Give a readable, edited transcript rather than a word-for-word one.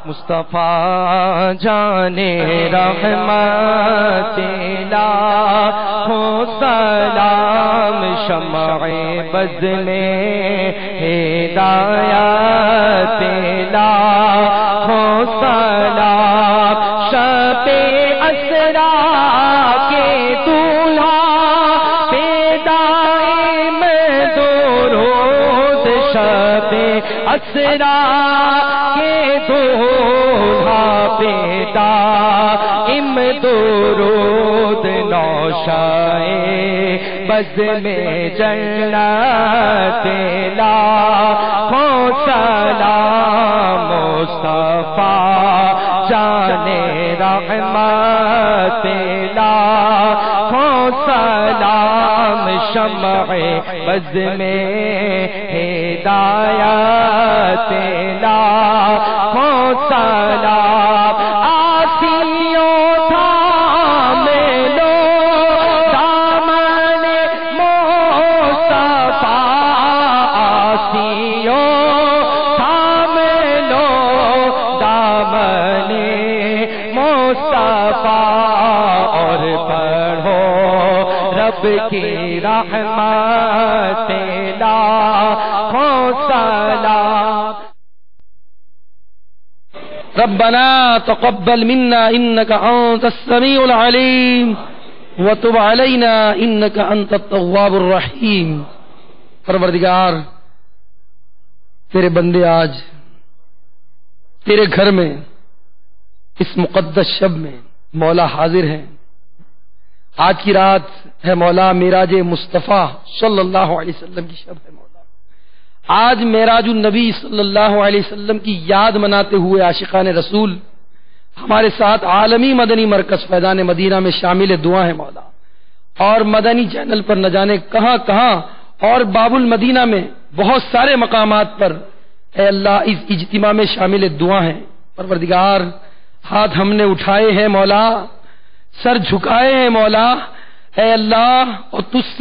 مصطفیٰ جانے رحمت لاکھوں سلام شمع بز میں ہدایت لاکھوں سلام شب اسرا کے دولہا پہ دائم درود شب اسرا کے دولہا پہ دائم درود نوشائے بز میں جنت لاکھوں سلام مصطفیٰ جانے رحمت لاکھوں سلام شمع بز میں ہدایت لاکھوں سلام آسیوں تھام لو دامن مصطفیٰ آسیوں تھام لو دامن مصطفیٰ اور پڑھو رب کی رحمت لاکھوں سلام ربنا تقبل منا انك انت السميع العليم وتب علينا انك انت التواب الرحيم۔ پروردگار تیرے بندے آج تیرے گھر میں اس مقدس شب میں مولا حاضر ہیں۔ آج کی رات ہے مولا معراج مصطفیٰ صلی اللہ علیہ وسلم کی شب ہے مولا۔ آج معراج النبی صلی اللہ علیہ وسلم کی یاد مناتے ہوئے عاشقان رسول ہمارے ساتھ عالمی مدنی مرکز فیضان مدینہ میں شامل دعا ہے مولا، اور مدنی چینل پر نہ جانے کہاں کہاں اور باب المدینہ میں بہت سارے مقامات پر اے اللہ اس اجتماع میں شامل دعا ہیں۔ پروردگار ہاتھ ہم نے اٹھائے ہیں مولا، سر جھکائے ہیں مولا، اے اللہ اور تجھ سے